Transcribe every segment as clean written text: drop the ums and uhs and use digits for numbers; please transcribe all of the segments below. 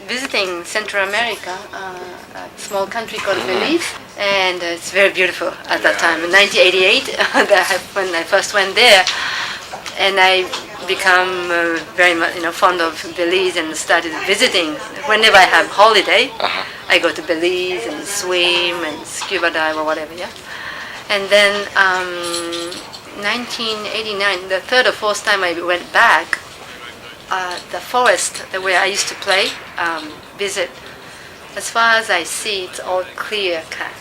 visiting Central America, a small country called Belize, and it's very beautiful at that time. In 1988, when I first went there, and I become very much fond of Belize and started visiting. Whenever I have holiday, I go to Belize and swim and scuba dive or whatever. Yeah, and then 1989, the third or fourth time I went back. The forest where I used to play, visit. As far as I see, it's all clear cut.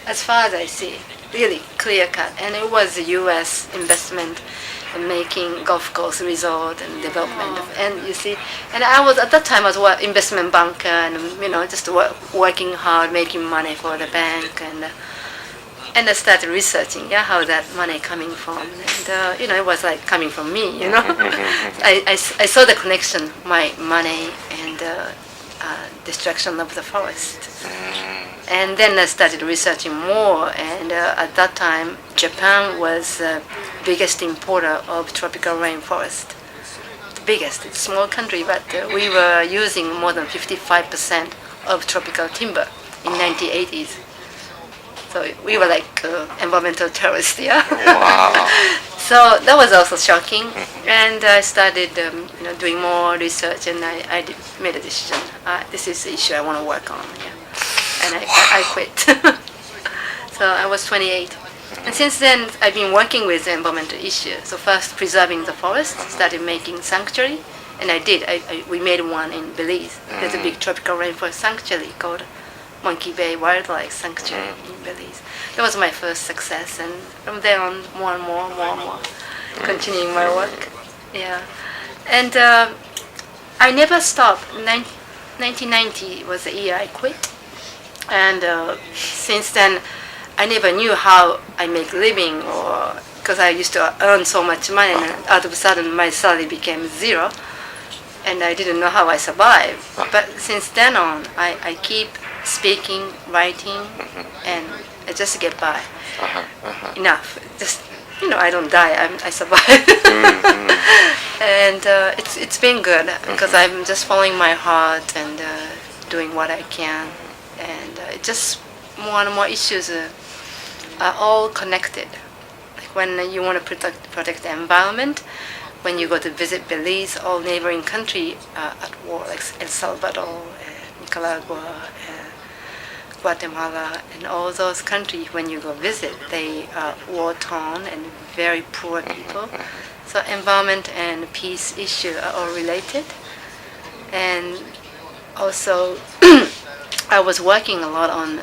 As far as I see, really clear cut. And it was a U.S. investment in making golf course resort and development. And you see, and I was at that time I was an investment banker and just working hard, making money for the bank and I started researching, how that money coming from, and it was like coming from me, I saw the connection, my money and destruction of the forest, and then I started researching more, and at that time, Japan was the biggest importer of tropical rainforest. The biggest, it's a small country, but we were using more than 55% of tropical timber in 1980s. So we were like environmental terrorists, yeah. Wow. So that was also shocking, and I started, doing more research, and I made a decision. This is the issue I want to work on, and I quit. So I was 28, and since then I've been working with the environmental issue. So first preserving the forest, started making sanctuary, and I did. We made one in Belize. There's a big tropical rainforest sanctuary called Monkey Bay Wildlife Sanctuary in Belize. That was my first success, and from there on, more and more, continuing my work. Yeah, and I never stopped. 1990 was the year I quit, and since then, I never knew how I make a living, or because I used to earn so much money, and all of a sudden my salary became zero, and I didn't know how I survived. But since then on, I keep speaking, writing, and I just get by. Enough. Just I don't die. I survive. And it's been good because I'm just following my heart and doing what I can, and it just more and more issues are all connected. Like when you want to protect the environment, when you go to visit Belize, all neighboring country at war, like El Salvador, Nicaragua, Guatemala, and all those countries, when you go visit, they are war-torn and very poor people. So environment and peace issue are all related. And also, I was working a lot on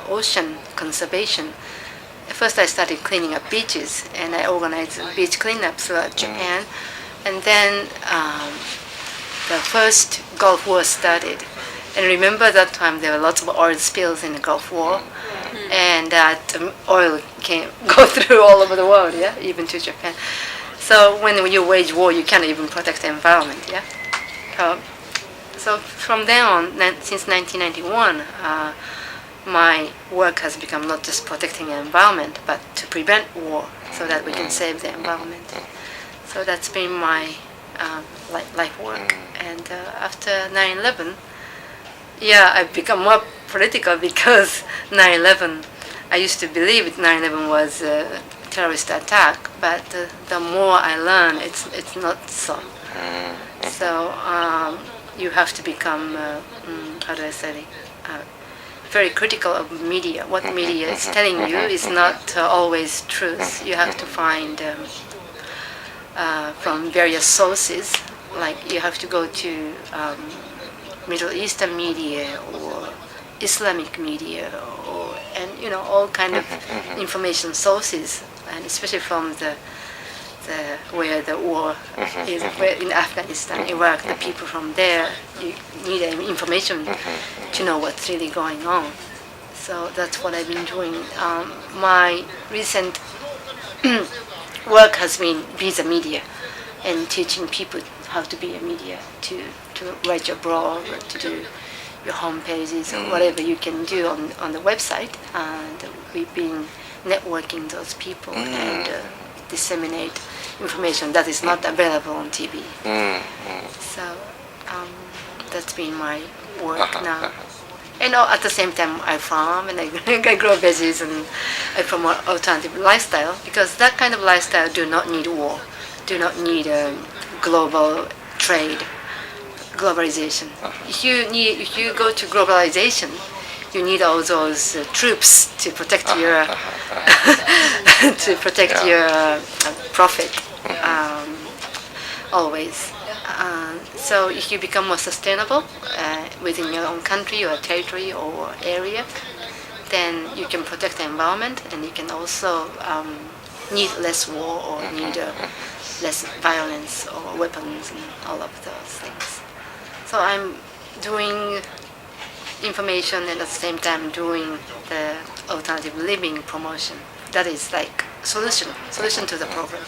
ocean conservation. At first I started cleaning up beaches, and I organized beach cleanups throughout Japan. And then the first Gulf War started. And remember that time there were lots of oil spills in the Gulf War, and that oil can go through all over the world, even to Japan. So when you wage war, you can't even protect the environment, So from then on, since 1991, my work has become not just protecting the environment, but to prevent war, so that we can save the environment. So that's been my life work. And after 9/11. I've become more political because 9/11, I used to believe 9/11 was a terrorist attack, but the more I learn, it's not so. So you have to become, very critical of media. What media is telling you is not always truth. You have to find from various sources, like you have to go to Middle Eastern media or Islamic media, and all kind of information sources, and especially from the where the war is, in Afghanistan, Iraq, the people from there, you need information to know what's really going on. So that's what I've been doing. My recent work has been be the media and teaching people how to be a media, to write your blog, to do your home pages, or whatever you can do on the website. And we've been networking those people and disseminate information that is not available on TV. So that's been my work now. And at the same time, I farm and I grow veggies and I promote alternative lifestyle, because that kind of lifestyle do not need war, do not need global trade, globalization. If you go to globalization, you need all those troops to protect your your profit always. So if you become more sustainable within your own country or territory or area, then you can protect the environment, and you can also need less war or need less violence or weapons and all of those things. So I'm doing information and at the same time doing the alternative living promotion. That is like solution to the problem.